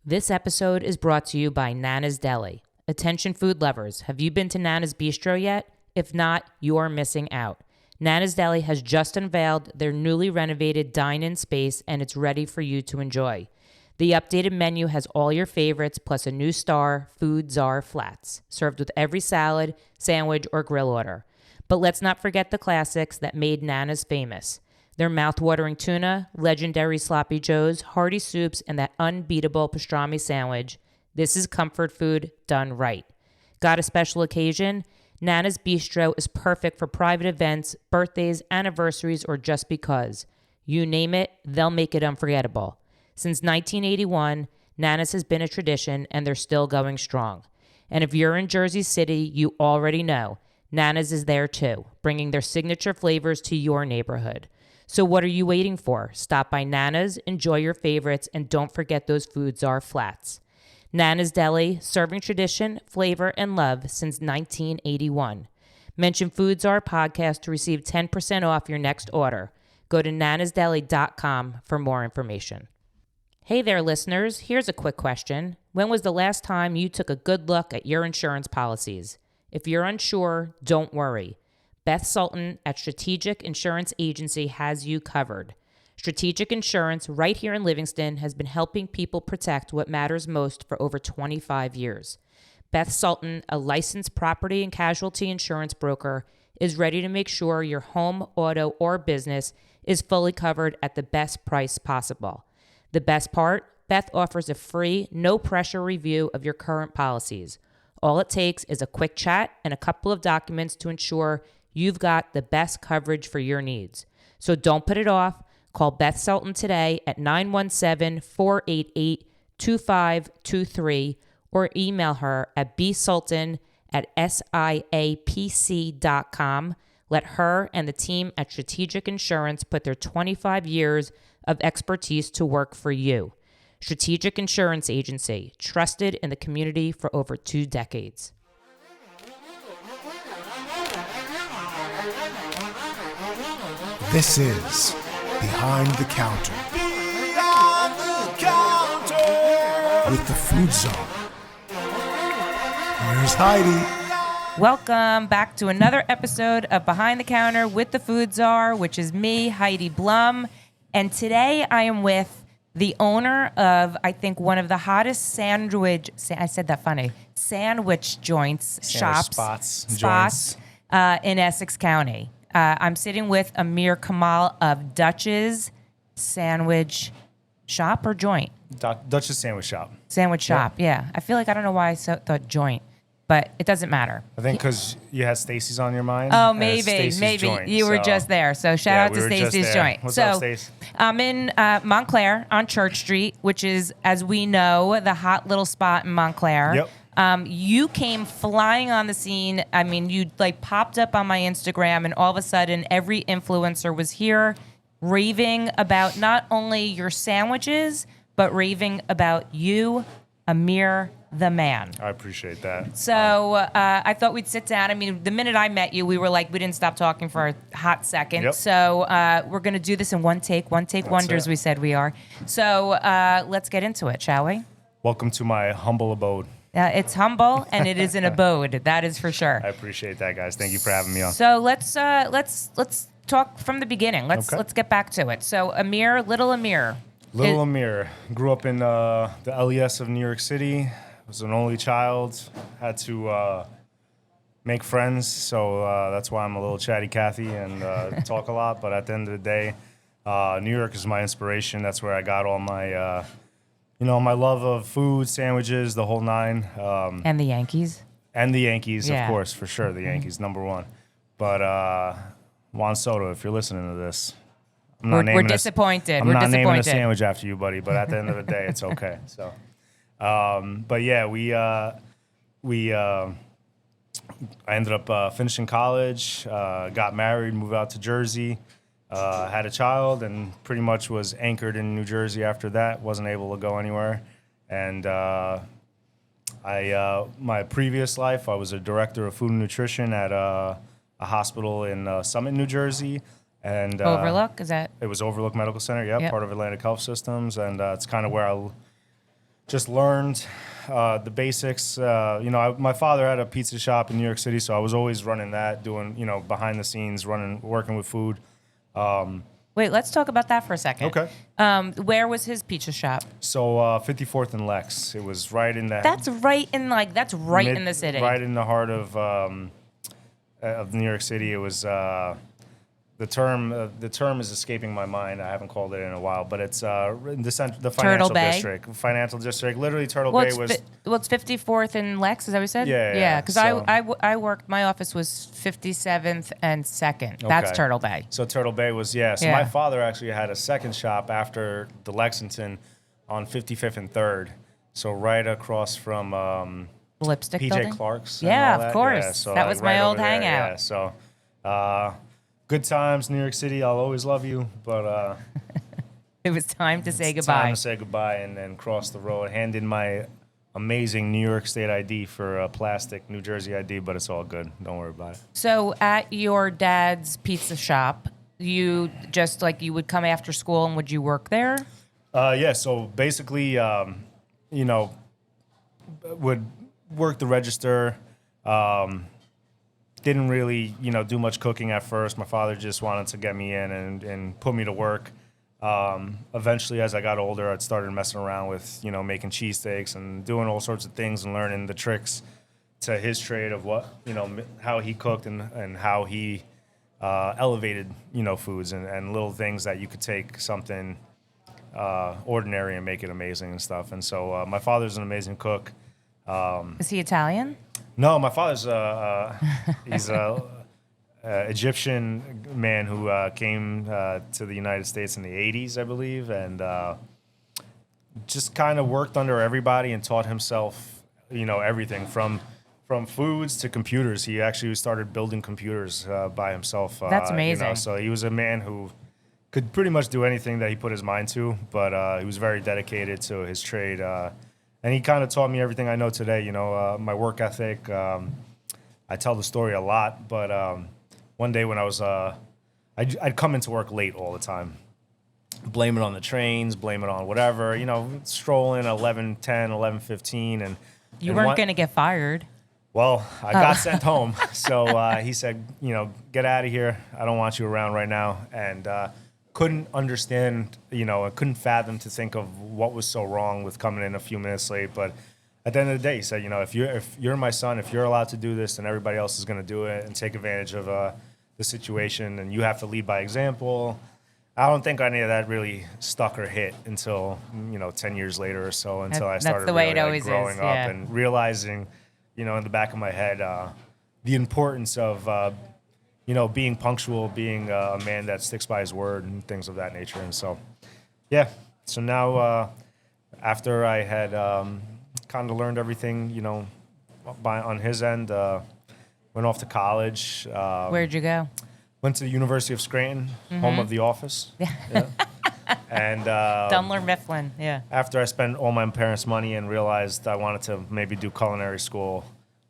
This episode is brought to you by Nana's Deli. Attention food lovers, have you been to Nana's Bistro yet? If not, you're missing out. Nana's Deli has just unveiled their newly renovated dine-in space and it's ready for you to enjoy. The updated menu has all your favorites plus a new star, Food Czar Flats, served with every salad, sandwich, or grill order. But let's not forget the classics that made Nana's famous. Their mouth-watering tuna, legendary sloppy joes, hearty soups, and that unbeatable pastrami sandwich. This is comfort food done right. Got a special occasion? Nana's Bistro is perfect for private events, birthdays, anniversaries, or just because. You name it, they'll make it unforgettable. Since 1981, Nana's has been a tradition, and they're still going strong. And if you're in Jersey City, you already know, Nana's is there too, bringing their signature flavors to your neighborhood. So what are you waiting for? Stop by Nana's, enjoy your favorites, and don't forget those Food Czar Flats. Nana's Deli, serving tradition, flavor, and love since 1981. Mention Food Czar Podcast to receive 10% off your next order. Go to nanasdeli.com for more information. Hey there, listeners. Here's a quick question. When was the last time you took a good look at your insurance policies? If you're unsure, don't worry. Beth Sultan at Strategic Insurance Agency has you covered. Strategic Insurance, right here in Livingston, has been helping people protect what matters most for over 25 years. Beth Sultan, a licensed property and casualty insurance broker, is ready to make sure your home, auto, or business is fully covered at the best price possible. The best part? Beth offers a free, no-pressure review of your current policies. All it takes is a quick chat and a couple of documents to ensure you've got the best coverage for your needs. So don't put it off. Call Beth Sultan today at 917-488-2523 or email her at bsultan@siapc.com. Let her and the team at Strategic Insurance put their 25 years of expertise to work for you. Strategic Insurance Agency, trusted in the community for over 2 decades. This is Behind the Counter. Behind the Counter with the Food Czar. Here's Heidi. Welcome back to another episode of Behind the Counter with the Food Czar, which is me, Heidi Blum. And today I am with the owner of, I think, one of the hottest sandwich joints, shops, joints. In Essex County. I'm sitting with Amir Kamal of Dutch's Sandwich Shop or Joint? Dutch's Sandwich Shop. Sandwich Shop, yeah. I feel like, I don't know why I thought joint, but it doesn't matter. I think because you had Stacy's on your mind. Oh, maybe. Joint, you were just there. So shout out to Stacy's Joint. What's up, Stace? I'm in Montclair on Church Street, which is, as we know, the hot little spot in Montclair. Yep. You came flying on the scene. I mean, you popped up on my Instagram, and all of a sudden, every influencer was here raving about not only your sandwiches, but raving about you, Amir the man. I appreciate that. So I thought we'd sit down. I mean, the minute I met you, we didn't stop talking for a hot second. Yep. So we're going to do this in one take wonders, we said we are. So let's get into it, shall we? Welcome to my humble abode. It's humble and it is an abode. That is for sure. I appreciate that, guys. Thank you for having me on. So let's talk from the beginning. Let's get back to it. So little Amir. Amir grew up in the LES of New York City. Was an only child. Had to make friends, so that's why I'm a little chatty Cathy and talk a lot. But at the end of the day, New York is my inspiration. That's where I got all my my love of food, sandwiches, the whole nine. And the Yankees. And the Yankees, Yeah. of course, for sure. The Yankees, number one. But Juan Soto, if you're listening to this, We're disappointed. I'm not naming a sandwich after you, buddy. But at the end of the day, it's okay. So, but yeah, I ended up finishing college, got married, moved out to Jersey. Had a child and pretty much was anchored in New Jersey after that. Wasn't able to go anywhere. And my previous life, I was a director of food and nutrition at a hospital in Summit, New Jersey. And Overlook, is that? It was Overlook Medical Center, Yep. part of Atlantic Health Systems. And it's kind of where just learned the basics. My father had a pizza shop in New York City, so I was always running that, doing, behind the scenes, working with food. Wait, let's talk about that for a second. Okay. Where was his pizza shop? So 54th and Lex. It was right in that. That's right in in the city. Right in the heart of New York City. It was the term is escaping my mind. I haven't called it in a while, but it's the financial district. Financial district. Literally, Turtle Bay was. It's 54th and Lex. Is that what you said? Yeah. Because I worked. My office was 57th and 2nd. That's Okay. Turtle Bay. So Turtle Bay was So my father actually had a second shop after the Lexington on 55th and 3rd. So right across from Lipstick PJ building? Clark's. Yeah, and all of that. course. Yeah, so That was right my old over there, hangout. Yeah, so good times, New York City. I'll always love you, but It was time to say it's goodbye. time to say goodbye and then cross the road. Hand in my amazing New York State ID for a plastic New Jersey ID, but it's all good. Don't worry about it. So at your dad's pizza shop, you just you would come after school and would you work there? Yeah. So basically, would work the register. Didn't really, do much cooking at first. My father just wanted to get me in and put me to work. Eventually, as I got older, I started messing around with, making cheesesteaks and doing all sorts of things and learning the tricks to his trade of what, how he cooked and how he elevated, foods and little things that you could take something ordinary and make it amazing and stuff. And so my father's an amazing cook. Is he Italian? No, my father's he's a Egyptian man who came to the United States in the 80s, I believe, and just kind of worked under everybody and taught himself, everything from foods to computers. He actually started building computers by himself. That's amazing. So he was a man who could pretty much do anything that he put his mind to, but he was very dedicated to his trade. And he kind of taught me everything I know today, my work ethic. I tell the story a lot, but one day when I was, I'd come into work late all the time. Blame it on the trains, blame it on whatever, strolling 11:10, 11:15. And You weren't going to get fired. Well, I got sent home. So he said, get out of here. I don't want you around right now. And couldn't understand, I couldn't fathom to think of what was so wrong with coming in a few minutes late. But at the end of the day, he said, if you're my son, if you're allowed to do this, then everybody else is going to do it and take advantage of the situation. And you have to lead by example. I don't think any of that really stuck or hit until, 10 years later or so, until I started the way really, it always growing is, up yeah. and realizing, in the back of my head, the importance of, being punctual, being a man that sticks by his word and things of that nature. And so, yeah. So now, after I had kind of learned everything, on his end, went off to college. Where'd you go? Went to the University of Scranton, home of The Office. Yeah. And Dunler Mifflin, yeah. after I spent all my parents' money and realized I wanted to maybe do culinary school,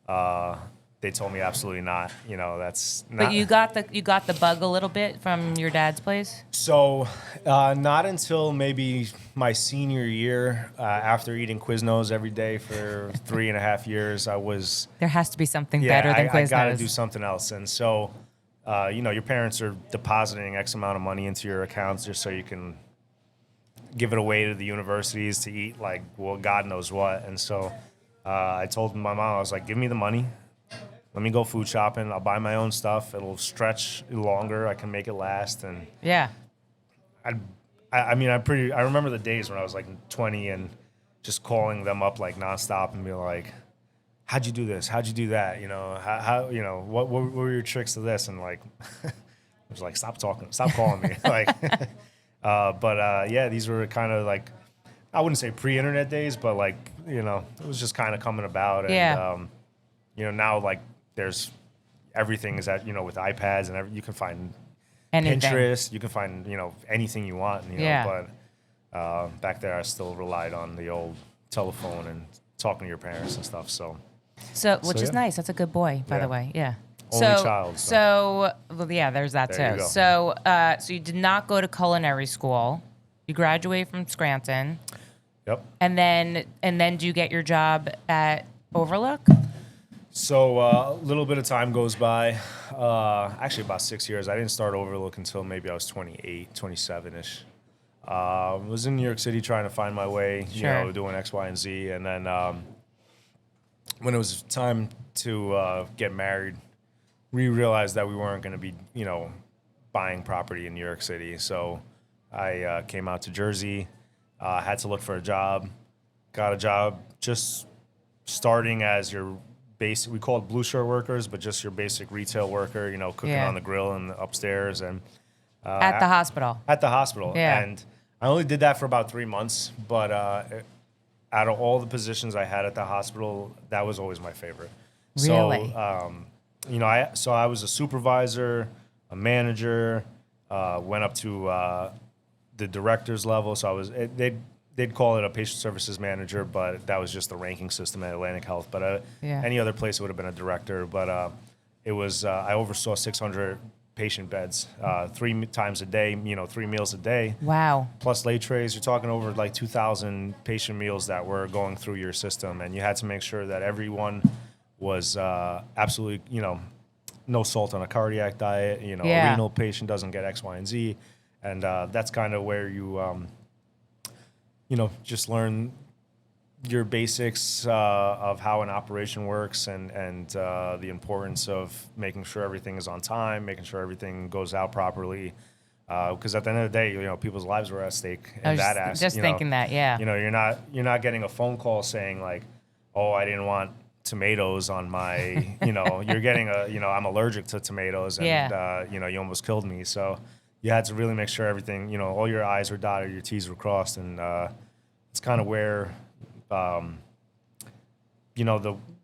they told me absolutely not. That's not. But you got the bug a little bit from your dad's place? So not until maybe my senior year, after eating Quiznos every day for 3.5 years, I was. There has to be something better than Quiznos. I got to do something else. And so, your parents are depositing X amount of money into your accounts just so you can give it away to the universities to eat God knows what. And so I told my mom, I was like, give me the money. Let me go food shopping. I'll buy my own stuff. It'll stretch longer. I can make it last. And Yeah. I remember the days when I was 20 and just calling them up nonstop and be like, how'd you do this? How'd you do that? How what were your tricks to this? And I was like, stop talking, stop calling me. Yeah, these were kind of I wouldn't say pre-internet days, but it was just kind of coming about. And, Yeah. now there's everything is that, with iPads and you can find Anything. Pinterest, you can find, anything you want, Yeah. but back there I still relied on the old telephone and talking to your parents and stuff. So Which is yeah. nice. That's a good boy, by Yeah. the way. Yeah. Only child, Well, yeah, there's that There you too. go. So you did not go to culinary school. You graduated from Scranton. Yep. And then do you get your job at Overlook? So a little bit of time goes by. Actually, about 6 years. I didn't start Overlook until maybe I was 28, 27-ish. Was in New York City trying to find my way, Sure. doing X, Y, and Z. And then when it was time to get married, we realized that we weren't going to be, buying property in New York City. So I came out to Jersey, had to look for a job, got a job just starting as your basic, we call it blue shirt workers, but just your basic retail worker, cooking Yeah. on the grill and upstairs and At the hospital. at the hospital. Yeah. And I only did that for about 3 months, but out of all the positions I had at the hospital, that was always my favorite. Really? So, I was a supervisor, a manager, went up to the director's level. So they'd call it a patient services manager, but that was just the ranking system at Atlantic Health. But any other place it would have been a director. But it was I oversaw 600 patient beds, 3 times a day, 3 meals a day. Wow. Plus late trays. You're talking over like 2,000 patient meals that were going through your system, and you had to make sure that everyone was absolutely, no salt on a cardiac diet. A renal patient doesn't get X, Y, and Z, and that's kind of where you, just learn your basics of how an operation works and the importance of making sure everything is on time, making sure everything goes out properly. Because at the end of the day, people's lives were at stake. I In was that aspect, just thinking that, yeah. you're not getting a phone call saying like, oh, I didn't want tomatoes on my, you're getting I'm allergic to tomatoes and, you almost killed me. So you had to really make sure everything, all your I's were dotted, your T's were crossed. And it's kind of where,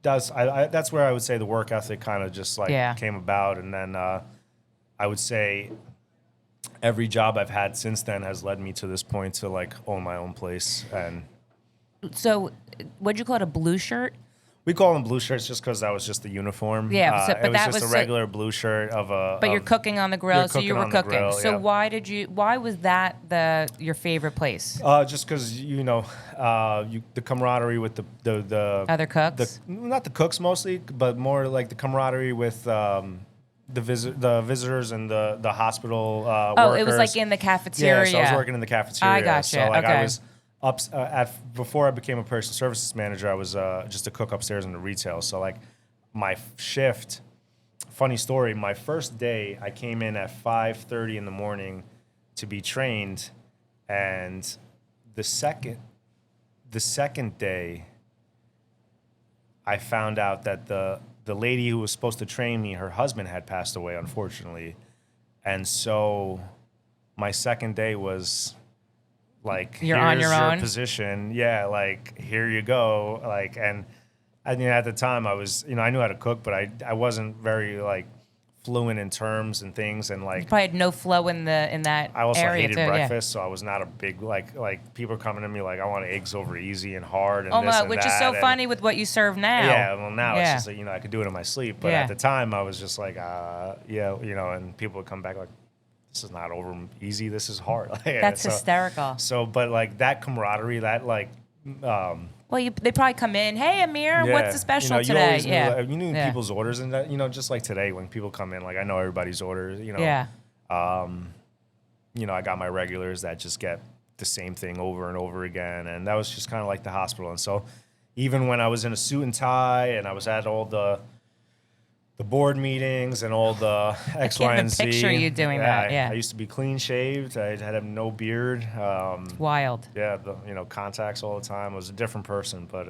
that's where I would say the work ethic kind of just came about. And then I would say every job I've had since then has led me to this point to like own my own place. And So what'd you call it, a blue shirt? we call them blue shirts just because that was just the uniform. Yeah, but it was that just was a regular blue shirt of a. But you're cooking on the grill, so you were on the cooking. grill, So yeah. why was that your favorite place? Just because the camaraderie with the Other cooks? not the cooks mostly, but more like the camaraderie with the visitors and the hospital workers. It was like in the cafeteria. Yeah, so I was working in the cafeteria. I gotcha. So like Okay. I was before I became a patient services manager, I was just a cook upstairs in the retail. So like my shift. Funny story. My first day, I came in at 5:30 in the morning to be trained, and the second day, I found out that the lady who was supposed to train me, her husband had passed away, unfortunately, and so my second day was like, You're on here's your your own? position, yeah, like here you go, like, and I mean at the time I was, I knew how to cook, but I wasn't very like fluent in terms and things, and like Probably had no flow in that I also area hated too. breakfast, so I was not a big like people are coming to me like I want eggs over easy and hard and Oh this my, and which that, is so and- funny with what you serve now. Yeah, well now Yeah. it's just like, I could do it in my sleep, but Yeah. at the time I was just like and people would come back like, this is not over easy, this is hard. That's hysterical. So but like that camaraderie, that like Well, they probably come in, hey Amir, what's the special you today? always knew, Yeah. like, you knew Yeah. people's orders, and that, just like today when people come in, like I know everybody's orders, Yeah. I got my regulars that just get the same thing over and over again, and that was just kind of like the hospital. And so even when I was in a suit and tie and I was at all the board meetings and all the X, can't Y, even and Z. picture you doing that, yeah. I used to be clean shaved. I had no beard. Wild. Yeah, contacts all the time. I was a different person, but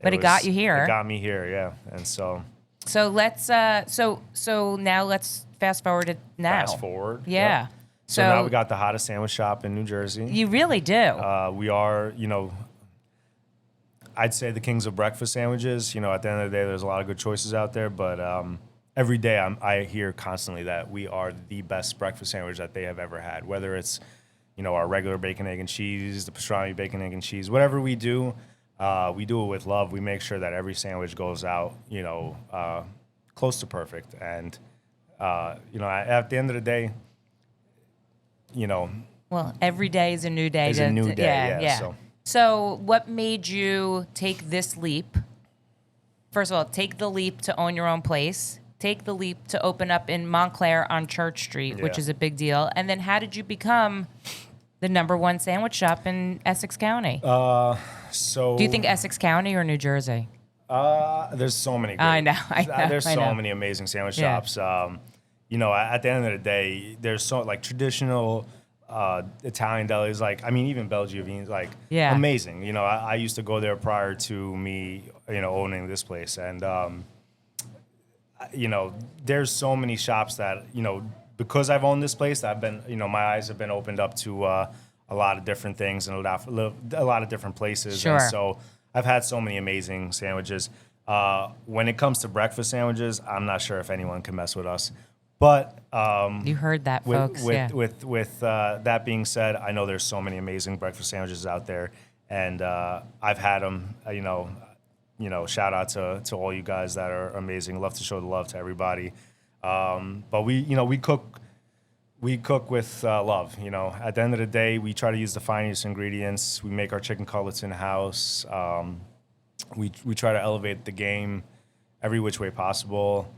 It got you here. It got me here, yeah. And so So let's so now let's fast forward to now. fast forward. Yeah. Yep. So now we got the hottest sandwich shop in New Jersey. You really do. We are, I'd say the kings of breakfast sandwiches. At the end of the day, there's a lot of good choices out there, but every day I hear constantly that we are the best breakfast sandwich that they have ever had. Whether it's, our regular bacon, egg, and cheese, the pastrami bacon, egg, and cheese, whatever we do it with love. We make sure that every sandwich goes out, close to perfect. And, at the end of the day, well, every day is a new day. is a new day. Yeah. So So, what made you take this leap? First of all, take the leap to own your own place. Take the leap to open up in Montclair on Church Street, which Yeah. is a big deal. And then, how did you become the #1 sandwich shop in Essex County? So Do you think Essex County or New Jersey? there's so many. Great, I know. There's I so know. many amazing sandwich Yeah. shops. At the end of the day, there's so like traditional Italian delis. Like I mean, even Belgian, like Yeah. amazing. I used to go there prior to me, owning this place, and there's so many shops that because I've owned this place, I've been, my eyes have been opened up to a lot of different things and a lot of different places. Sure. And so I've had so many amazing sandwiches. When it comes to breakfast sandwiches, I'm not sure if anyone can mess with us. But You heard that, folks. Yeah. with that being said, I know there's so many amazing breakfast sandwiches out there, and I've had them. Shout out to all you guys that are amazing. Love to show the love to everybody. But we cook with love. At the end of the day, we try to use the finest ingredients. We make our chicken cutlets in house. We try to elevate the game every which way possible.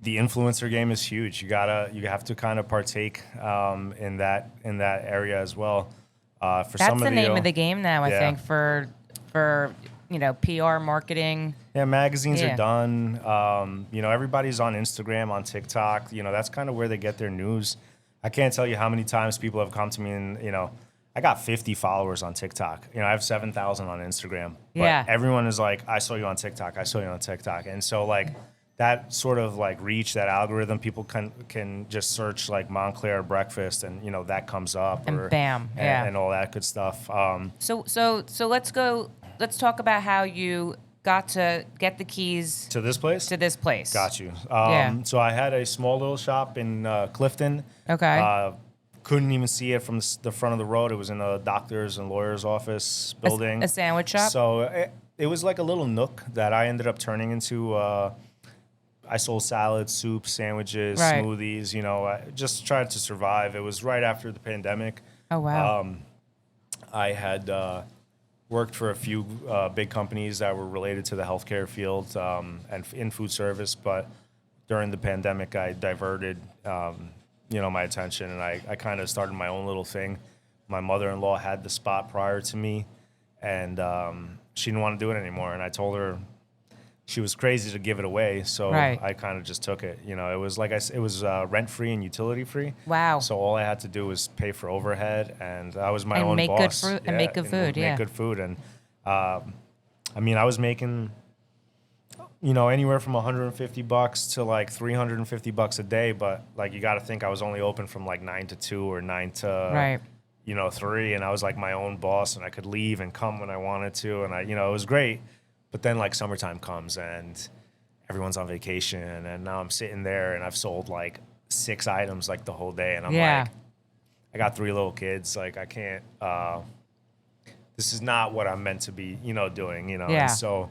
The influencer game is huge. You have to kind of partake in that area as well. That's the name of the game now, I think, for PR marketing. Yeah, magazines Yeah. are done. Everybody's on Instagram, on TikTok. That's kind of where they get their news. I can't tell you how many times people have come to me and, I got 50 followers on TikTok. I have 7,000 on Instagram. But Yeah. everyone is like, I saw you on TikTok. I saw you on TikTok. And so, like, that sort of, like, reach, that algorithm, people can just search, like, Montclair breakfast and, that comes up. And bam, yeah. And all that good stuff. So let's talk about how you got to get the keys To this place? to this place. Got you. Yeah. So I had a small little shop in Clifton. Okay. Couldn't even see it from the front of the road. It was in a doctor's and lawyer's office building. A sandwich shop? So it was like a little nook that I ended up turning into. I sold salads, soups, sandwiches, Right. smoothies. I just tried to survive. It was right after the pandemic. Oh, wow. I had worked for a few big companies that were related to the healthcare field and in food service, but during the pandemic, I diverted, my attention, and I kind of started my own little thing. My mother-in-law had the spot prior to me, and she didn't want to do it anymore, and I told her she was crazy to give it away, so Right. I kind of just took it. It was like it was rent-free and utility-free. Wow. So all I had to do was pay for overhead, and I was my And own make good boss. fruit- and make good food, yeah. Make good food, and I was making, anywhere from $150 to like $350 a day. But like you got to think I was only open from like 9 to 2 or 9 to Right. 3, and I was like my own boss, and I could leave and come when I wanted to, and it was great. But then like summertime comes and everyone's on vacation, and now I'm sitting there and I've sold like 6 items like the whole day, and I'm Yeah. like, I got 3 little kids, like I can't. This is not what I'm meant to be, doing, Yeah. And so,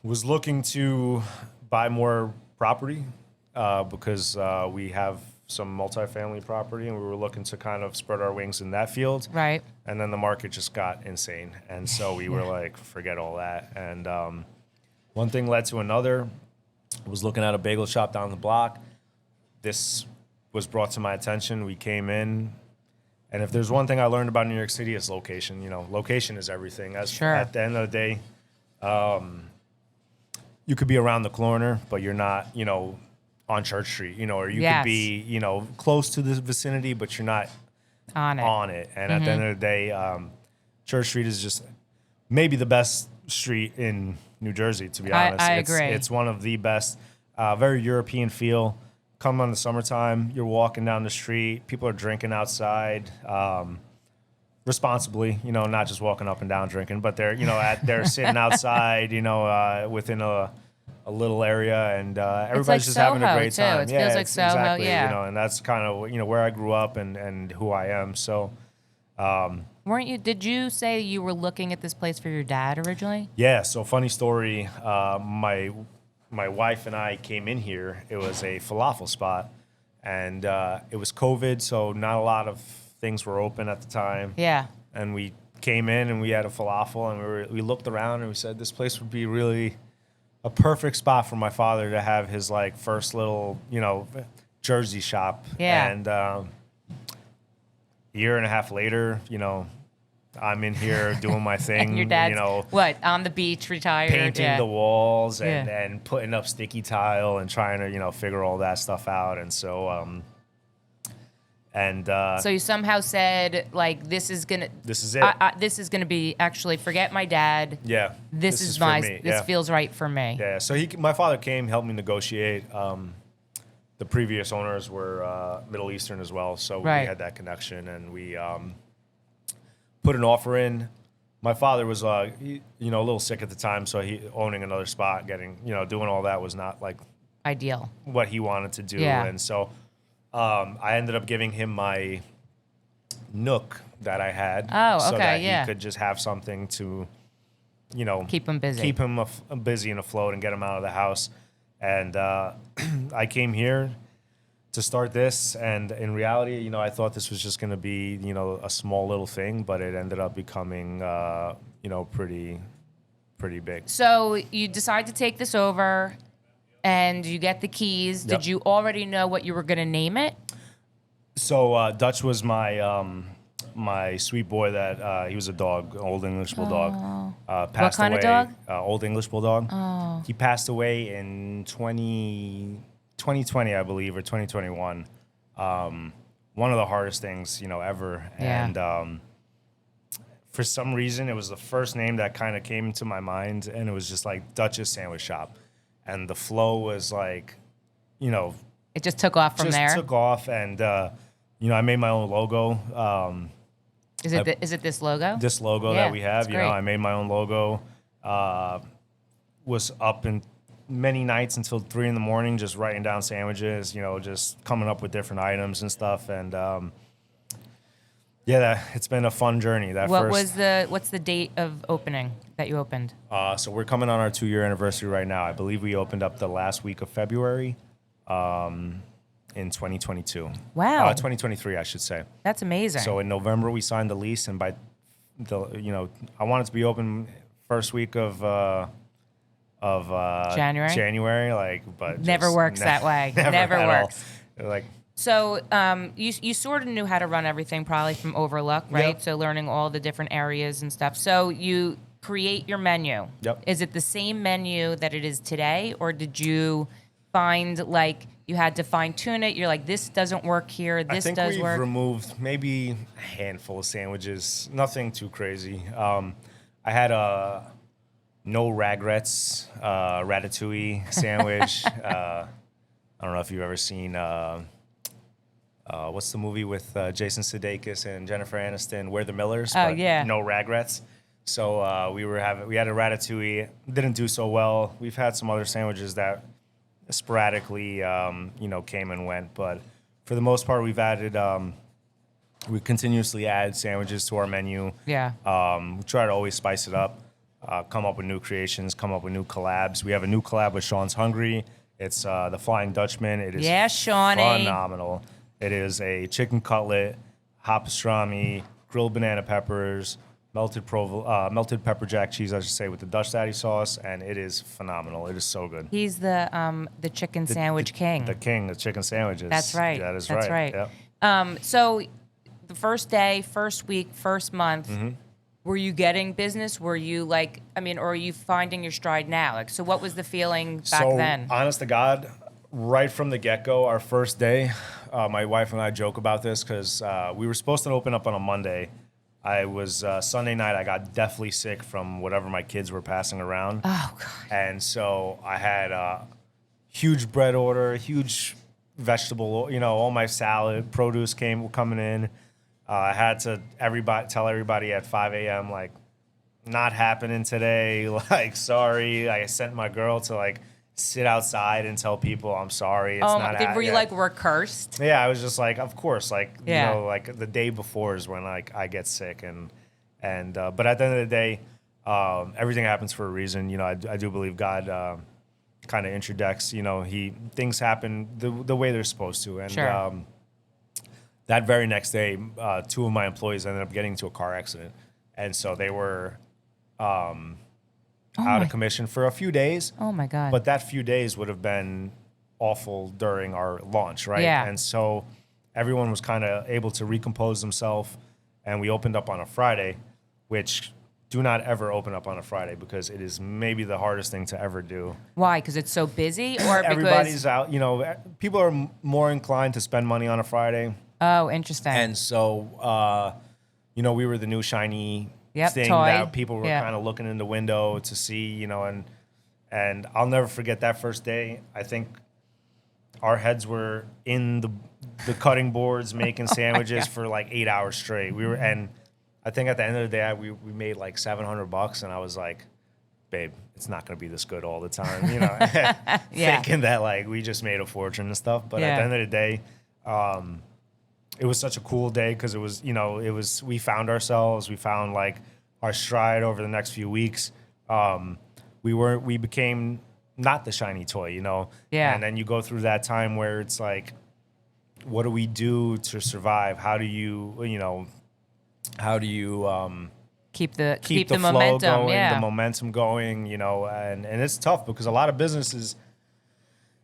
was looking to buy more property because we have some multifamily property, and we were looking to kind of spread our wings in that field. Right. And then the market just got insane, and so we were like, forget all that. And one thing led to another. I was looking at a bagel shop down the block. This was brought to my attention. We came in. And if there's one thing I learned about New York City, it's location. Location is everything. Sure. At the end of the day, you could be around the corner, but you're not, on Church Street, or you Yes. could be, close to the vicinity, but you're not On it. on it. And at the end of the day, Church Street is just maybe the best street in New Jersey, to be honest. I agree. It's one of the best, very European feel. Come on the summertime, you're walking down the street, people are drinking outside, responsibly, not just walking up and down drinking, but they're, they're sitting outside, within a little area, and everybody's like just having a Soho, great too. time. It feels like Soho, exactly, yeah. and that's kind of, where I grew up and who I am. So, Did you say you were looking at this place for your dad originally? yeah, so funny story. My wife and I came in here. It was a falafel spot, and it was COVID, so not a lot of things were open at the time. Yeah. And we came in and we had a falafel, and we looked around and we said this place would be really a perfect spot for my father to have his like first little, Jersey shop. Yeah. And a year and a half later, I'm in here doing my thing. And your dad's what, on the beach, retired, painting the walls and, Yeah. and putting up sticky tile and trying to figure all that stuff out. And so So you somehow said, like, this is it. This is gonna be, actually, forget my dad. Yeah. This is for me. this feels right for me. Yeah. So my father came, helped me negotiate. The previous owners were Middle Eastern as well, so Right. we had that connection, and we put an offer in. My father was, a little sick at the time, so he owning another spot, doing all that was not like Ideal. what he wanted to do, Yeah. and so I ended up giving him my Nook that I had, Oh, so okay, that yeah. he could just have something to, Keep him busy. keep him busy and afloat and get him out of the house. And I came here to start this, and in reality, I thought this was just going to be, a small little thing, but it ended up becoming, pretty big. So you decide to take this over, and you get the keys. Yep. Did you already know what you were going to name it? So Dutch was my sweet boy that he was a dog, old English bulldog. Passed kind away, of dog? Old English bulldog. Oh. He passed away in 2020, I believe, or 2021. One of the hardest things, ever. Yeah. And for some reason, it was the first name that kind of came to my mind, and it was just like Dutch's Sandwich Shop. And the flow was like, It just took off from just there. took off, and I made my own logo. Is it this logo? This logo Yeah, that we have, it's great. I made my own logo. Was up in many nights until 3 a.m, just writing down sandwiches, just coming up with different items and stuff. And it's been a fun journey. What's the date of opening that you opened? So we're coming on our 2-year anniversary right now. I believe we opened up the last week of February. In 2022. Wow. 2023, I should say. That's amazing. So in November we signed the lease, and by I wanted to be open first week of January, but never works that way. Never at all. works. Like, So you sort of knew how to run everything probably from Overlook, right? Yep. So learning all the different areas and stuff. So you create your menu. Yep. Is it the same menu that it is today, or did you find like you had to fine tune it? You're like, this doesn't work here. This I think does we've work. removed maybe a handful of sandwiches. Nothing too crazy. I had a no regrets ratatouille sandwich. I don't know if you've ever seen what's the movie with Jason Sudeikis and Jennifer Aniston, We're the Millers? Oh, but yeah. No regrets. So we had a ratatouille. Didn't do so well. We've had some other sandwiches that sporadically, came and went. But for the most part, we've added, we continuously add sandwiches to our menu. Yeah. We try to always spice it up, come up with new creations, come up with new collabs. We have a new collab with Sean's Hungry. It's the Flying Dutchman. It is Shawnee. phenomenal. It is a chicken cutlet, hot pastrami, grilled banana peppers, melted pepper jack cheese, I should say, with the Dutch Daddy sauce, and it is phenomenal. It is so good. He's the chicken sandwich king. The king of chicken sandwiches. That's right. That is That's right. right. Yep. So the first day, first week, first month, Mm-hmm. were you getting business? Were you or are you finding your stride now? Like, so what was the feeling back then? Honest to God, right from the get-go, our first day, my wife and I joke about this because we were supposed to open up on a Monday. I was Sunday night. I got deathly sick from whatever my kids were passing around. Oh God! And so I had a huge bread order, huge vegetable. All my salad, produce coming in. I had to tell everybody at 5 a.m. like, not happening today. Like, sorry. I sent my girl to sit outside and tell people I'm sorry. It's not were you yeah. we're cursed? Yeah, I was just like, of course, Yeah. the day before is when I get sick, and but at the end of the day, everything happens for a reason. I do believe God kind of interjects. Things happen the way they're supposed to, and Sure. that very next day, two of my employees ended up getting into a car accident. And so they were out of commission for a few days. Oh, my God. But that few days would have been awful during our launch, right? Yeah. And so everyone was kind of able to recompose themselves. And we opened up on a Friday, which do not ever open up on a Friday because it is maybe the hardest thing to ever do. Why? Because it's so busy, or because everybody's out? You know, people are more inclined to spend money on a Friday. Oh, interesting. And so, you know, we were the new shiny thing toy. that people were kind of looking in the window to see, you know, and I'll never forget that first day. I think our heads were in the cutting boards making sandwiches for like 8 hours straight. And I think at the end of the day, we made like $700, and I was like, babe, it's not going to be this good all the time, you know, thinking that like we just made a fortune and stuff. But at the end of the day, it was such a cool day because it was, you know, we found ourselves, we found like our stride over the next few weeks. We became not the shiny toy, you know? Yeah. And then you go through that time where it's like, what do we do to survive? How do you keep the flow momentum going, the momentum going, you know, and it's tough because a lot of businesses,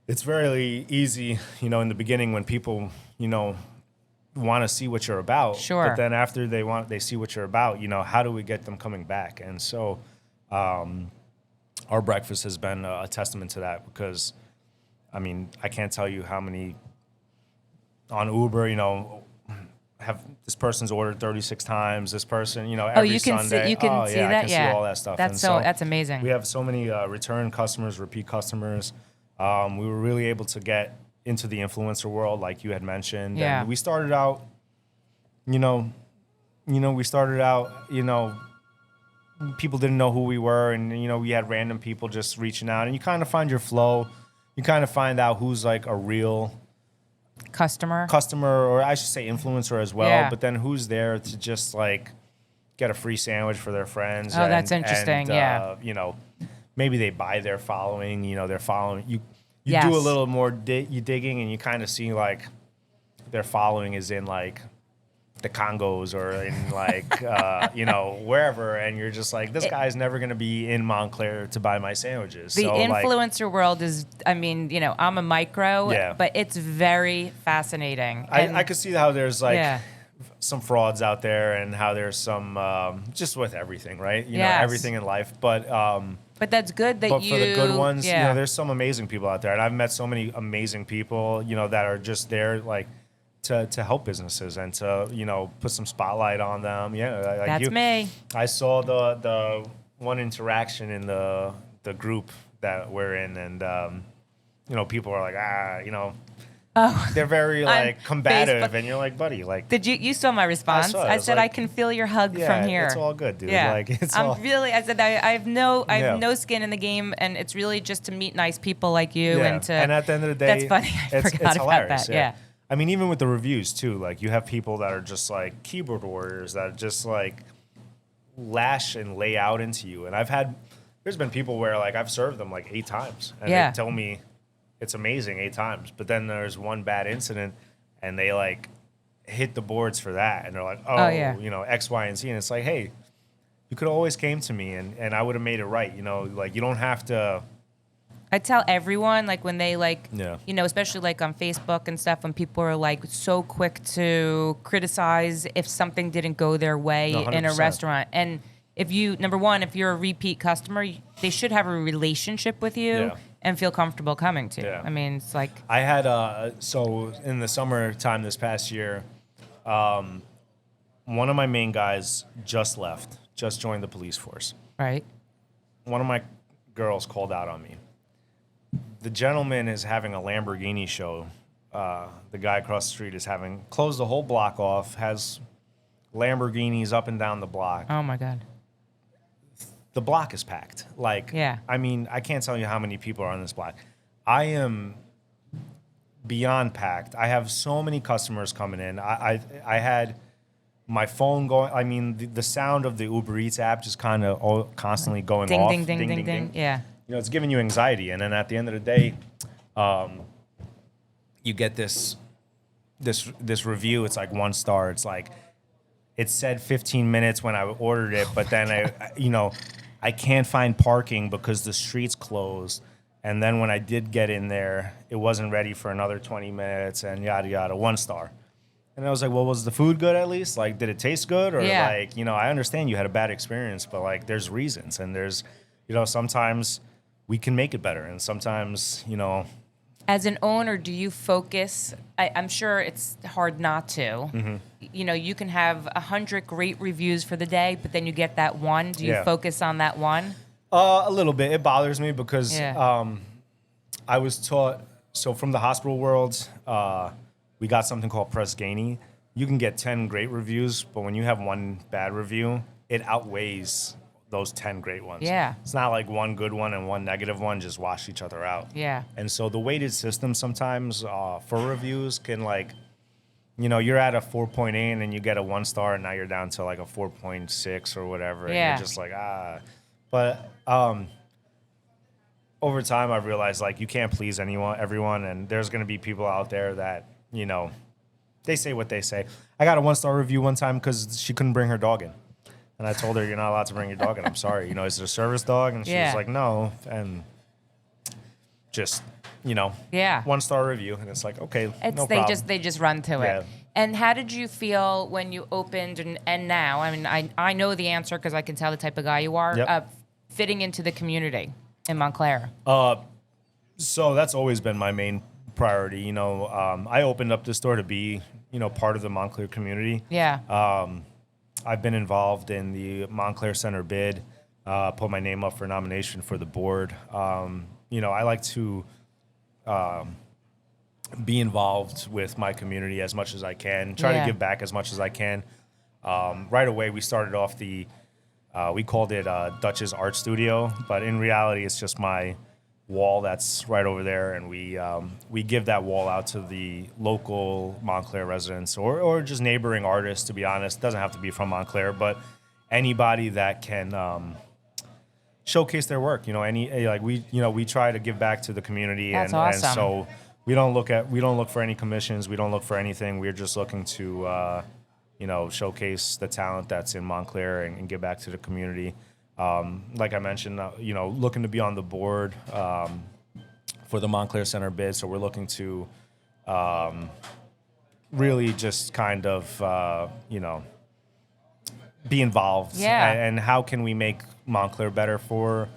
it's very easy, you know, in the beginning when people, you know, want to see what you're about. Sure. But then after they see what you're about, you know, how do we get them coming back? And so our breakfast has been a testament to that because, I mean, I can't tell you how many on Uber, you know, have this person's ordered 36 times, this person, you know, every Sunday. You can see that? I can see all that stuff. That's amazing. We have so many return customers, repeat customers. We were really able to get into the influencer world, like you had mentioned. Yeah. And we started out, people didn't know who we were, and, you know, we had random people just reaching out, and you kind of find your flow. You kind of find out who's like a real customer, or I should say influencer as well. Yeah. But then who's there to just like get a free sandwich for their friends? Oh, that's interesting. You know, maybe they buy their following. You know, they're following you. You Yes. do a little more digging, and you kind of see like their following is in like the Congos or in like you know, wherever, and you're just like, this guy's never gonna be in Montclair to buy my sandwiches. The so, influencer world is, I mean, you know, I'm a micro, but it's very fascinating. I could see how there's like some frauds out there, and how there's some just with everything, right? You know, everything in life, but that's good that but for the good ones, you know, there's some amazing people out there, and I've met so many amazing people, you know, that are just there like to help businesses and to, you know, put some spotlight on them. Yeah, like that's me. I saw the one interaction in the group that we're in, and you know, people are like, you know. They're very like combative, Facebook. And you're like, buddy, like. Did you saw my response? I said, like, I can feel your hug from here. It's all good, dude. Yeah. Like, it's I'm all. really. I said I have no skin in the game, and it's really just to meet nice people like you and to. And at the end of the day, that's funny. I forgot about hilarious, that. Yeah. I mean, even with the reviews too, like you have people that are just like keyboard warriors that just like lash and lay out into you. And there's been people where like I've served them like 8 times, and they tell me it's amazing 8 times. But then there's one bad incident, and they like hit the boards for that, and they're like, you know, X, Y, and Z, and it's like, hey, you could have always came to me, and I would have made it right. You know, like you don't have to. I tell everyone, like when they like, you know, especially like on Facebook and stuff, when people are like so quick to criticize if something didn't go their way in a restaurant. And if number one, if you're a repeat customer, they should have a relationship with you and feel comfortable coming to you. I mean, it's like. I had, so in the summertime this past year, one of my main guys just joined the police force. Right. One of my girls called out on me. The gentleman is having a Lamborghini show. The guy across the street is closed the whole block off, has Lamborghinis up and down the block. Oh, my God. The block is packed. Like, I mean, I can't tell you how many people are on this block. I am beyond packed. I have so many customers coming in. I had my phone going. I mean, the sound of the Uber Eats app just kind of constantly going ding, off. Ding, ding, ding, ding, ding. Yeah. You know, it's giving you anxiety. And then at the end of the day, you get this this review. It's like 1 star. It's like it said 15 minutes when I ordered it, but then I can't find parking because the street's closed. And then when I did get in there, it wasn't ready for another 20 minutes and yada yada. 1 star. And I was like, well, was the food good at least? Like, did it taste good? Or like, I understand you had a bad experience, but like, there's reasons, and there's, sometimes we can make it better, and sometimes, As an owner, do you focus? I'm sure it's hard not to. Mm-hmm. You can have 100 great reviews for the day, but then you get that one. Do you focus on that one? A little bit. It bothers me because I was taught, so from the hospital world, we got something called Press Ganey. You can get 10 great reviews, but when you have 1 bad review, it outweighs those 10 great ones. Yeah. It's not like 1 good one and 1 negative one just wash each other out. Yeah. And so the weighted system sometimes for reviews can you're at a 4.8 and then you get a 1 star and now you're down to like a 4.6 or whatever. And you're just like, But over time I've realized like you can't please everyone, and there's going to be people out there that, they say what they say. I got a 1 star review one time because she couldn't bring her dog in. And I told her, you're not allowed to bring your dog in. I'm sorry. Is it a service dog? And she was like, no. And just, 1 star review. And it's like, okay, no problem. They just run to it. And how did you feel when you opened and now? I mean, I know the answer because I can tell the type of guy you are. Yep. Fitting into the community in Montclair. So that's always been my main priority. I opened up this store to be, part of the Montclair community. Yeah. I've been involved in the Montclair Center bid, put my name up for nomination for the board. I like to be involved with my community as much as I can, try to give back as much as I can. Right away, we started off we called it Dutch's Art Studio, but in reality, it's just my wall that's right over there, and we give that wall out to the local Montclair residents or just neighboring artists. To be honest, it doesn't have to be from Montclair, but anybody that can showcase their work. We try to give back to the community. That's awesome. And so we don't look for any commissions. We don't look for anything. We're just looking to showcase the talent that's in Montclair and give back to the community. Like I mentioned, looking to be on the board for the Montclair Center bid. So we're looking to really just kind of, be involved. Yeah. And how can we make Montclair better for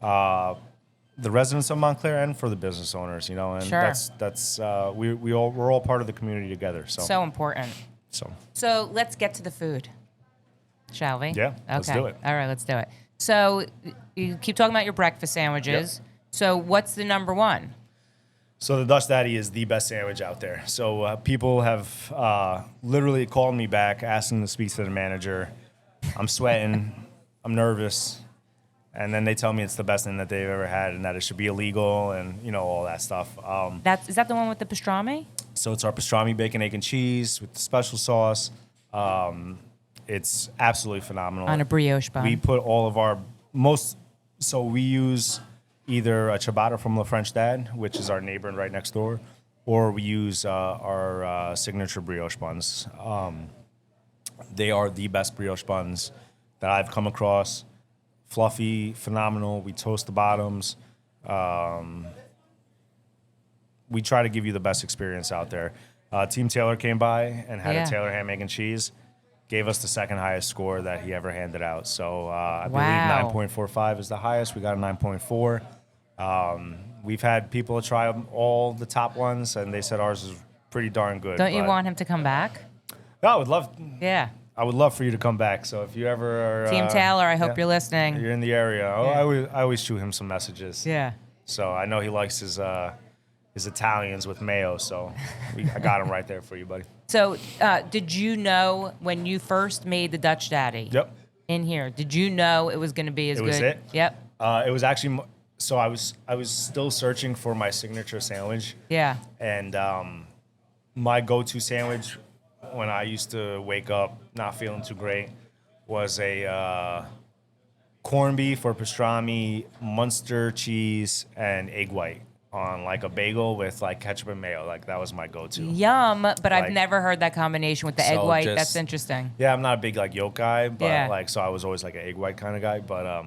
the residents of Montclair and for the business owners, And Sure. we're all part of the community together. So important. So let's get to the food, shall we? Yeah, okay. Let's do it. All right, let's do it. So you keep talking about your breakfast sandwiches. Yep. So what's the number one? So the Dutch Daddy is the best sandwich out there. So people have literally called me back asking to speak to the manager. I'm sweating. I'm nervous. And then they tell me it's the best thing that they've ever had and that it should be illegal and, all that stuff. Is that the one with the pastrami? So it's our pastrami, bacon, egg, and cheese with the special sauce. It's absolutely phenomenal. On a brioche bun. We put all of our so we use either a ciabatta from La French Dad, which is our neighbor right next door, or we use our signature brioche buns. They are the best brioche buns that I've come across. Fluffy, phenomenal. We toast the bottoms. We try to give you the best experience out there. Team Taylor came by and had a Taylor ham, egg, and cheese. Gave us the second highest score that he ever handed out. So I believe 9.45 is the highest. We got a 9.4. We've had people try all the top ones, and they said ours is pretty darn good. Don't you want him to come back? No, I would love. Yeah. I would love for you to come back. So if you ever are, Team Taylor, I hope you're listening. You're in the area. I always shoot him some messages. Yeah. So I know he likes his Italians with mayo. So I got him right there for you, buddy. So did you know when you first made the Dutch Daddy? Yep. In here, did you know it was going to be as good? It was it? Yep. It was actually. So I was still searching for my signature sandwich. Yeah. And my go-to sandwich when I used to wake up not feeling too great was a corned beef or pastrami, Munster cheese, and egg white. on like a bagel with like ketchup and mayo. Like that was my go-to. Yum, but I've Like- never heard that combination with the egg So white. just- That's interesting. Yeah, I'm not a big like yolk guy, but Yeah. like so I was always like an egg white kind of guy. But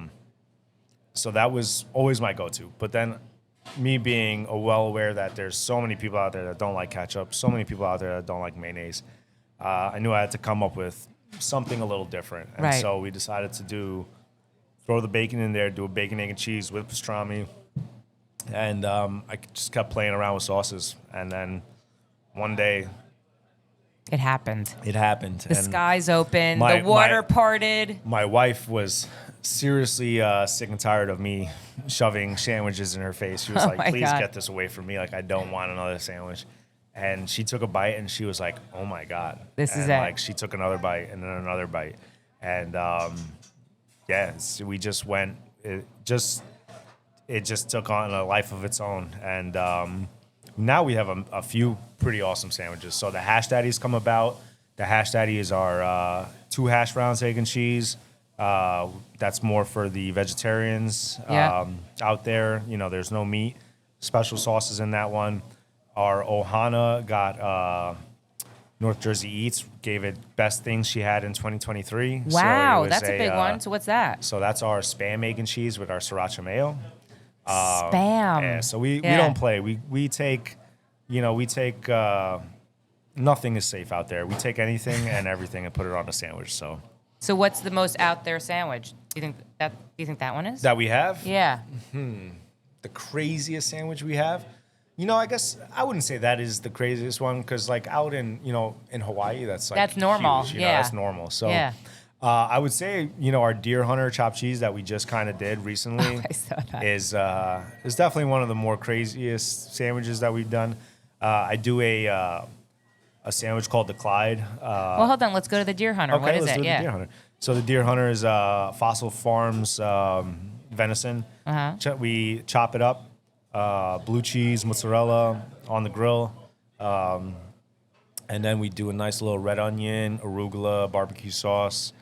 so that was always my go-to. But then me being well aware that there's so many people out there that don't like ketchup, so many people out there that don't like mayonnaise, I knew I had to come up with something a little different. And Right. so we decided to throw the bacon in there, do a bacon, egg, and cheese with pastrami. And I just kept playing around with sauces. And then one day It happened. it happened. The skies opened. my- The water my- parted. My wife was seriously sick and tired of me shoving sandwiches in her face. She was Oh like, my please God. get this away from me. Like, I don't want another sandwich. And she took a bite and she was like, oh my God. This is and it. like she took another bite and then another bite. And so we just went, it just took on a life of its own. And now we have a few pretty awesome sandwiches. So the hash daddies come about. The hash daddy is our 2 hash browns, egg and cheese. That's more for the vegetarians Yeah. out there. You know, there's no meat. Special sauces in that one. Our Ohana got North Jersey Eats, gave it best things she had in 2023. So it Wow, was that's a big one. So what's that? So that's our spam egg and cheese with our sriracha mayo. Spam. Yeah, so we Yeah. don't play. We take, nothing is safe out there. We take anything and everything and put it on a sandwich. So So what's the most out there sandwich? Do you think that one is? that we have, Yeah. the craziest sandwich we have. I guess I wouldn't say that is the craziest one because like out in Hawaii, that's like That's normal, huge, yeah. That's normal. So Yeah. I would say our Deer Hunter chopped cheese that we just kind of did recently I saw that. is definitely one of the more craziest sandwiches that we've done. I do a sandwich called the Clyde. Well, hold on. Let's go to the Deer Hunter. Okay, What is let's it? do the Deer Hunter. So the Deer Hunter is Fossil Farms venison. Uh-huh. We chop it up, blue cheese, mozzarella on the grill, and then we do a nice little red onion, arugula, barbecue sauce,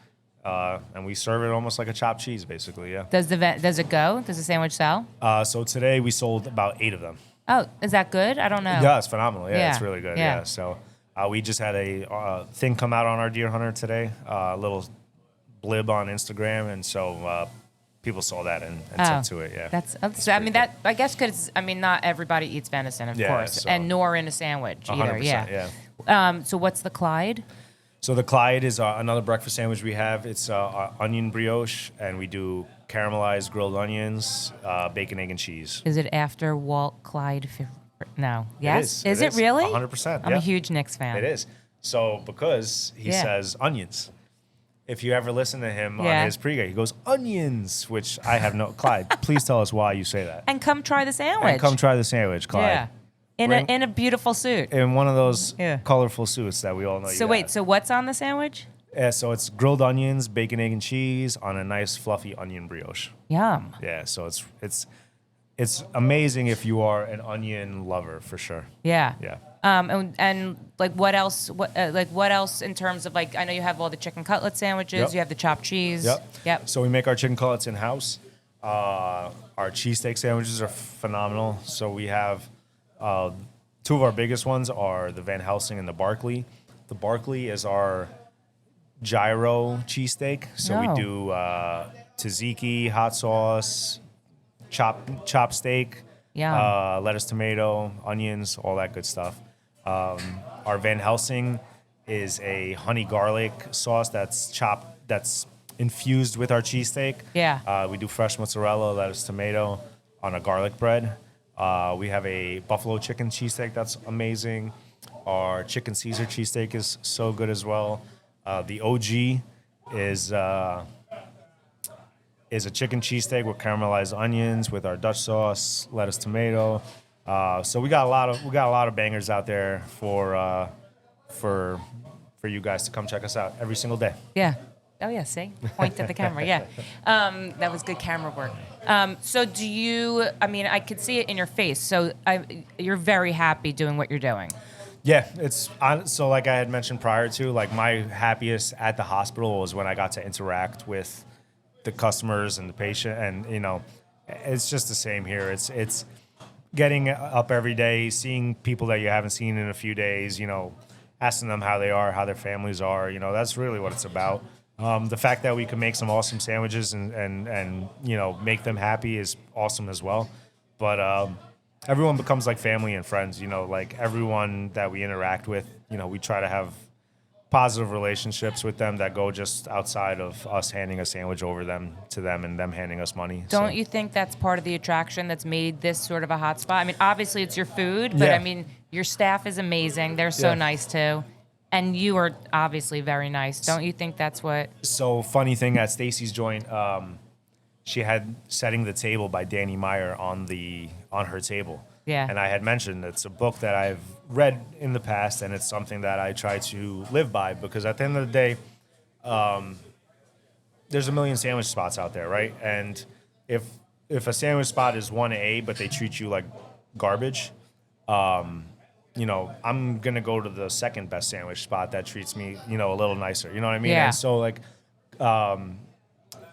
and we serve it almost like a chopped cheese, basically. Yeah. Does it go? Does the sandwich sell? So today we sold about 8 of them. Oh, is that good? I don't know. Yeah, it's phenomenal. Yeah, Yeah, it's really good. yeah. Yeah. So we just had a thing come out on our Deer Hunter today, a little blib on Instagram, and so people saw that and took to it. Yeah. That's pretty I mean, that I guess because not everybody eats venison, of Yeah, course, so- and nor in a sandwich either. 100%, Yeah. So what's the Clyde? So the Clyde is another breakfast sandwich we have. It's onion brioche, and we do caramelized grilled onions, bacon, egg, and cheese. Is it after Walt Clyde? No. It Yes. is. Is it really? 100%. I'm yeah. a huge Knicks fan. It is. So because he Yeah. says onions. If you ever listen to him Yeah. on his pregame, he goes onions, which I have no. Clyde, please tell us why you say that. And come try the sandwich. And come try the sandwich, Clyde. Yeah. In a beautiful suit. In one of those Yeah. colorful suits that we all know. So you wait. got. So what's on the sandwich? Yeah, so it's grilled onions, bacon, egg, and cheese on a nice fluffy onion brioche. Yum. Yeah, so it's amazing if you are an onion lover for sure. Yeah. Yeah. And like what else? What else in terms of like? I know you have all the chicken cutlet sandwiches. Yep. You have the chopped cheese. Yep. Yep. So we make our chicken cutlets in house. Our cheesesteak sandwiches are phenomenal. So we have 2 of our biggest ones are the Van Helsing and the Barkley. The Barkley is our gyro cheesesteak. So we Oh. do tzatziki, hot sauce, chopped steak, Yum. lettuce, tomato, onions, all that good stuff. Our Van Helsing is a honey garlic sauce that's infused with our cheesesteak. Yeah. We do fresh mozzarella, lettuce, tomato on a garlic bread. We have a buffalo chicken cheesesteak that's amazing. Our chicken Caesar cheesesteak is so good as well. The OG is a chicken cheesesteak with caramelized onions with our Dutch sauce, lettuce, tomato. So we got a lot of bangers out there for you guys to come check us out every single day. Yeah. Oh yeah. See, point at the camera. Yeah. That was good camera work. So do you? I mean, I could see it in your face. So you're very happy doing what you're doing. Yeah, so like I had mentioned prior to, like my happiest at the hospital was when I got to interact with the customers and the patient, and it's just the same here. getting up every day, seeing people that you haven't seen in a few days, asking them how they are, how their families are, that's really what it's about. The fact that we can make some awesome sandwiches and make them happy is awesome as well. But everyone becomes like family and friends, like everyone that we interact with, we try to have positive relationships with them that go just outside of us handing a sandwich over them to them and them handing us money. Don't you think that's part of the attraction that's made this sort of a hot spot? I mean, obviously it's your food, but Yeah. I mean, your staff is amazing. They're so Yeah. nice too. And you are obviously very nice. Don't you think that's what? So funny thing at Stacy's joint, she had Setting the Table by Danny Meyer on her table. Yeah. And I had mentioned it's a book that I've read in the past, and it's something that I try to live by because at the end of the day, there's a million sandwich spots out there, right? And if a sandwich spot is 1A, but they treat you like garbage, I'm gonna go to the second best sandwich spot that treats me, a little nicer. You know what I mean? Yeah. And so like,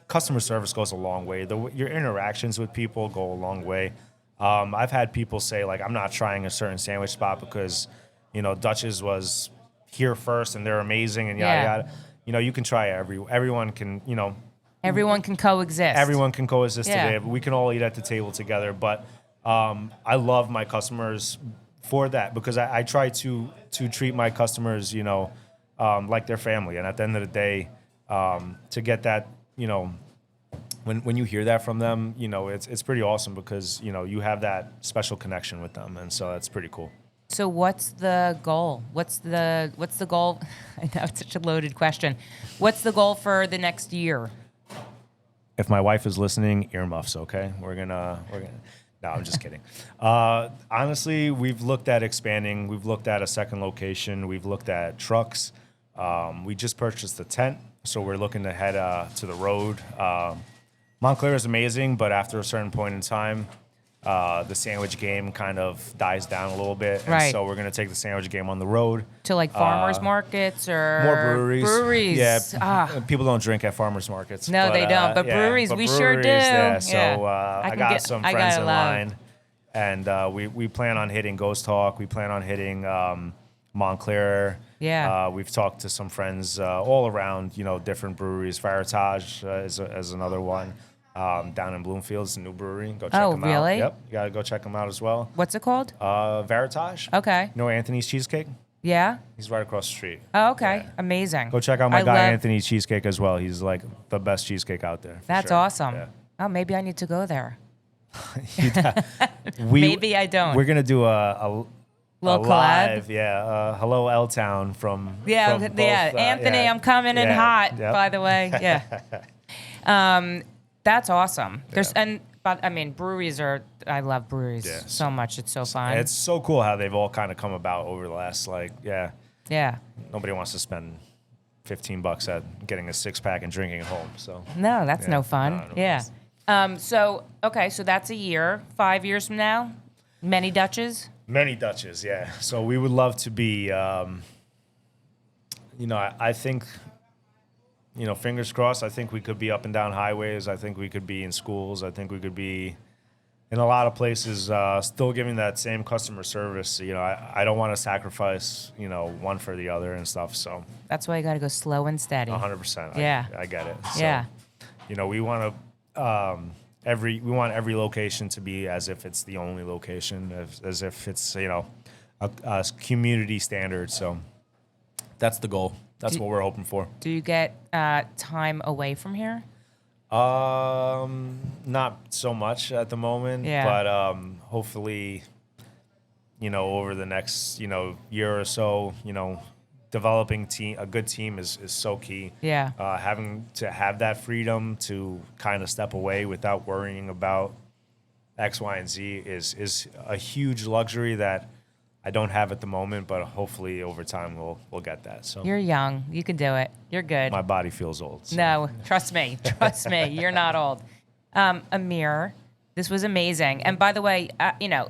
customer service goes a long way. Your interactions with people go a long way. I've had people say like, I'm not trying a certain sandwich spot because, Dutch's was here first and they're amazing and yada yada. You can try everyone can, Everyone can coexist. everyone can coexist Yeah. today. We can all eat at the table together. But I love my customers for that because I try to treat my customers, like their family. And at the end of the day, to get that, when you hear that from them, it's pretty awesome because, you have that special connection with them. And so that's pretty cool. So what's the goal? What's the goal? I know it's such a loaded question. What's the goal for the next year? If my wife is listening, earmuffs, okay? We're gonna. No, I'm just kidding. Honestly, we've looked at expanding. We've looked at a second location. We've looked at trucks. We just purchased a tent, so we're looking to head to the road. Montclair is amazing, but after a certain point in time, the sandwich game kind of dies down a little bit. And Right. so we're going to take the sandwich game on the road. To like farmers markets or More breweries. Breweries. Yeah. Ah. People don't drink at farmers markets. No, they don't. But breweries, we sure do. Yeah. So Yeah. I got some friends in love. line. And we plan on hitting Ghost Talk. We plan on hitting Montclair. Yeah. We've talked to some friends all around, different breweries. Veritage is another one. Down in Bloomfield, it's a new brewery. Go check them out. really? Yep. You got to go check them out as well. What's it called? Veritage. Okay. Anthony's Cheesecake? Yeah. He's right across the street. Oh, okay. Yeah. Amazing. Go check out my I guy love- Anthony's Cheesecake as well. He's like the best cheesecake out there. for That's sure. awesome. Yeah. Oh, maybe I need to go there. Maybe I don't. We're gonna do a Little collab. live, hello L Town from Yeah, from both, Anthony, I'm coming in hot. Yep. By the way, yeah. That's awesome. But I mean, breweries are. I love breweries Yeah. so much. It's so fun. It's so cool how they've all kind of come about over the last yeah. Nobody wants to spend $15 at getting a 6-pack and drinking at home. So No, that's Yeah. no fun. No, yeah. it's- So that's a year. 5 years from now, many Dutches. many Dutches, yeah. So we would love to be. I think. Fingers crossed. I think we could be up and down highways. I think we could be in schools. I think we could be in a lot of places, still giving that same customer service. I don't want to sacrifice, one for the other and stuff. So That's why you got to go slow and steady. 100%. Yeah. I get it. So, Yeah. we want to we want every location to be as if it's the only location, as if it's a community standard. So that's the goal. That's what we're hoping for. Do you get time away from here? Not so much at the moment, Yeah. but hopefully, over the next year or so, developing a good team is so key. Yeah. Having to have that freedom to kind of step away without worrying about X, Y, and Z is a huge luxury that I don't have at the moment, but hopefully over time we'll get that. So You're young. You can do it. You're good. my body feels old. So. No, trust me. Trust me. You're not old. Amir, this was amazing. And by the way,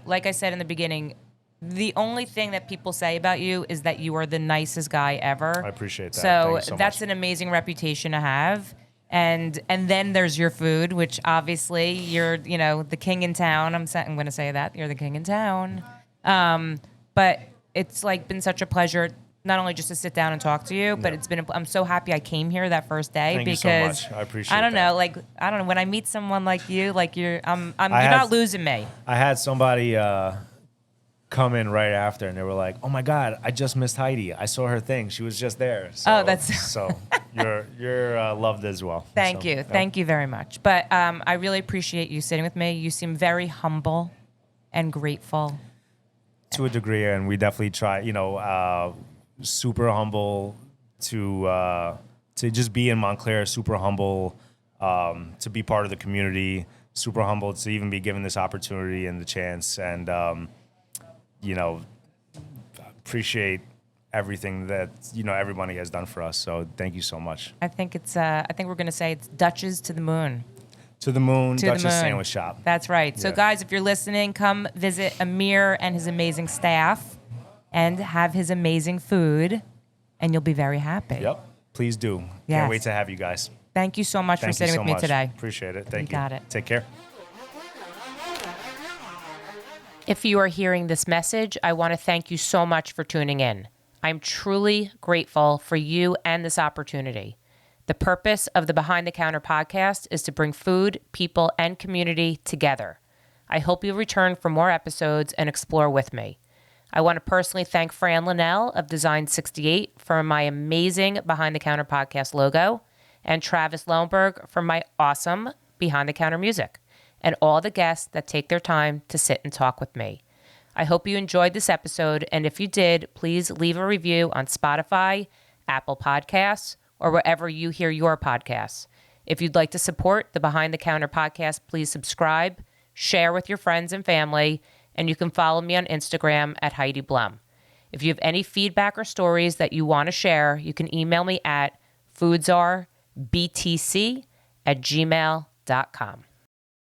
like I said in the beginning, the only thing that people say about you is that you are the nicest guy ever. I appreciate that. So, Thank you so that's much. an amazing reputation to have. And then there's your food, which obviously you're, the king in town. I'm going to say that. You're the king in town. But it's like been such a pleasure not only just to sit down and talk to you, but I'm so happy I came here that first day. Thank because you so much. I appreciate I don't that. know, I don't know, when I meet someone like you, you're not losing me. I had somebody come in right after, and they were like, "Oh my God, I just missed Heidi. I saw her thing. She was just there." So, so you're loved as well. Thank So, you. Thank you very much. But I really appreciate you sitting with me. You seem very humble and grateful. To a degree, and we definitely try, super humble to just be in Montclair, super humble to be part of the community, super humble to even be given this opportunity and the chance, and appreciate everything that everybody has done for us. So thank you so much. I think we're going to say it's Dutch's to the moon. To the moon, To the Dutch's moon. Sandwich Shop. That's right. So Yeah. guys, if you're listening, come visit Amir and his amazing staff and have his amazing food, and you'll be very happy. Yep, please do. Yes. Can't wait to have you guys. Thank you so much for Thank you sitting so with me much. today. Appreciate it. Thank you. got it. Take care. If you are hearing this message, I want to thank you so much for tuning in. I'm truly grateful for you and this opportunity. The purpose of the Behind the Counter podcast is to bring food, people, and community together. I hope you'll return for more episodes and explore with me. I want to personally thank Fran Linnell of Design 68 for my amazing Behind the Counter podcast logo, and Travis Lohenberg for my awesome Behind the Counter music, and all the guests that take their time to sit and talk with me. I hope you enjoyed this episode, and if you did, please leave a review on Spotify, Apple Podcasts, or wherever you hear your podcasts. If you'd like to support the Behind the Counter podcast, please subscribe, share with your friends and family, and you can follow me on Instagram at Heidi Blum. If you have any feedback or stories that you want to share, you can email me at foodsarbtc@gmail.com.